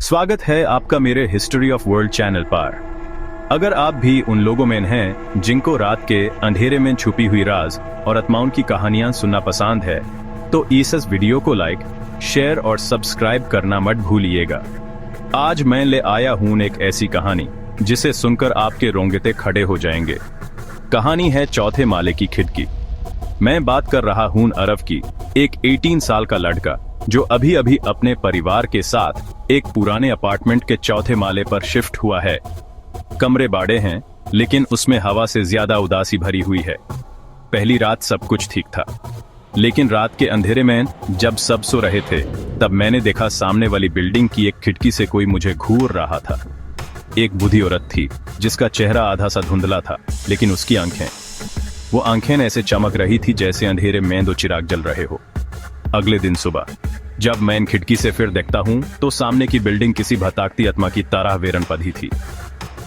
स्वागत है आपका मेरे हिस्ट्री ऑफ वर्ल्ड चैनल पर। अगर आप भी उन लोगों में हैं जिनको रात के अंधेरे में छुपी हुई राज और आत्माओं की कहानियां सुनना पसंद है, तो इस वीडियो को लाइक, शेयर और सब्सक्राइब करना मत भूलिएगा। आज मैं ले आया हूं एक ऐसी कहानी जिसे सुनकर आपके रोंगटे खड़े हो जाएंगे। कहानी है चौथे माले की खिड़की। मैं बात कर रहा हूं अरब की, एक 18 साल का लड़का जो अभी अभी अपने परिवार के साथ एक पुराने अपार्टमेंट के चौथे माले पर शिफ्ट हुआ है। कमरे बड़े हैं, लेकिन उसमें हवा से ज्यादा उदासी भरी हुई है। पहली रात सब कुछ ठीक था, लेकिन रात के अंधेरे में जब सब सो रहे थे, तब मैंने देखा सामने वाली बिल्डिंग की एक खिड़की से कोई मुझे घूर रहा था। एक बूढ़ी औरत थी जिसका चेहरा आधा सा धुंधला था, लेकिन उसकी वो आंखें ऐसे चमक रही थी जैसे अंधेरे में दो चिराग जल रहे हो। अगले दिन सुबह जब मैं खिड़की से फिर देखता हूं, तो सामने की बिल्डिंग किसी भटकती आत्मा की तरह वेरन पधी थी।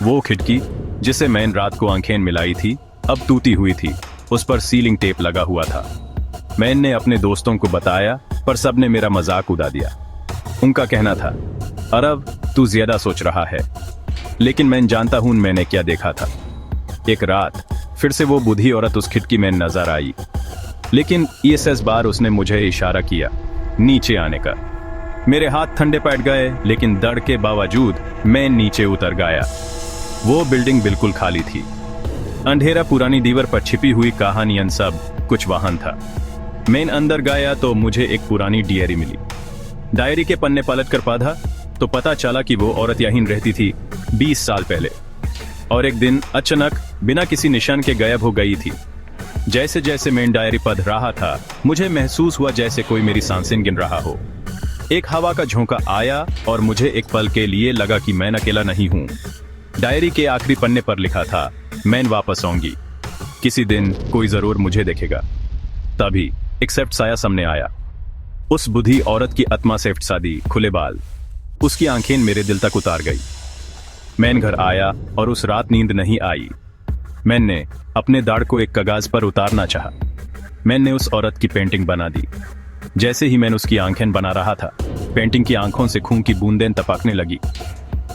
वो खिड़की जिसे मैंने रात को आंखें मिलाई थी, अब टूटी हुई थी। उस पर सीलिंग टेप लगा हुआ था। मैंने अपने दोस्तों को बताया, पर सबने मेरा मजाक उड़ा दिया। उनका कहना था, अरब तू ज्यादा सोच रहा है। लेकिन मैं जानता हूं मैंने क्या देखा था। एक रात फिर से वो बूढ़ी औरत उस खिड़की में नजर आई, लेकिन इस बार उसने मुझे इशारा किया नीचे आने का। मेरे हाथ ठंडे पड़ गए, लेकिन डर के बावजूद मैं नीचे उतर गया। वो बिल्डिंग बिल्कुल खाली थी। अंधेरा, पुरानी दीवार पर छिपी हुई कहानियां, सब कुछ वाहन था। मैं अंदर गया तो मुझे एक पुरानी डायरी मिली। डायरी के पन्ने पलट कर पढ़ा तो पता चला कि वो औरत यहीं रहती थी 20 साल पहले, और एक दिन अचानक बिना किसी निशान के गायब हो गई थी। जैसे जैसे मैं डायरी पढ़ रहा था, मुझे महसूस हुआ जैसे कोई मेरी सांसें गिन रहा हो। एक हवा का झोंका आया और मुझे एक पल के लिए लगा कि मैं अकेला नहीं हूं। डायरी के आखिरी पन्ने पर लिखा था, मैं वापस आऊंगी, किसी दिन कोई जरूर मुझे देखेगा। तभी एक सेफ्ट साया सामने आया। उस बूढ़ी औरत की आत्मा सेफ्ट सादी, खुले बाल। उसकी आंखें मेरे दिल तक उतार गई। मैं घर आया और उस रात नींद नहीं आई। मैंने अपने दाढ़ को एक कागज पर उतारना चाहा। मैंने उस औरत की पेंटिंग बना दी। जैसे ही मैंने उसकी आंखें बना रहा था, पेंटिंग की आंखों से खून की बूंदें टपकने लगी,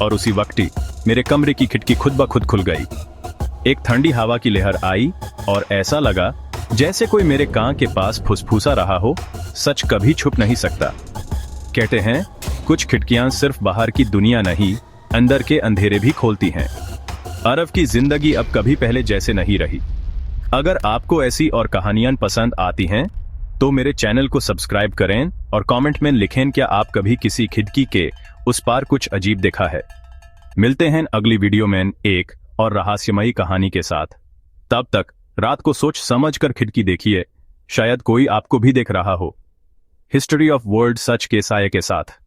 और उसी वक्त ही मेरे कमरे की खिड़की खुद ब खुद खुल गई। एक ठंडी हवा की लहर आई और ऐसा लगा जैसे कोई मेरे कान के पास फुसफुसा रहा हो। सच कभी छुप नहीं सकता। कहते हैं कुछ खिड़कियां सिर्फ बाहर की दुनिया नहीं, अंदर के अंधेरे भी खोलती हैं। अरब की जिंदगी अब कभी पहले जैसे नहीं रही। अगर आपको ऐसी और कहानियां पसंद आती हैं, तो मेरे चैनल को सब्सक्राइब करें और कमेंट में लिखें क्या आप कभी किसी खिड़की के उस पार कुछ अजीब देखा है। मिलते हैं अगली वीडियो में एक और रहस्यमयी कहानी के साथ। तब तक रात को सोच समझ कर खिड़की देखिए, शायद कोई आपको भी देख रहा हो। हिस्ट्री ऑफ वर्ल्ड सच के साये के साथ।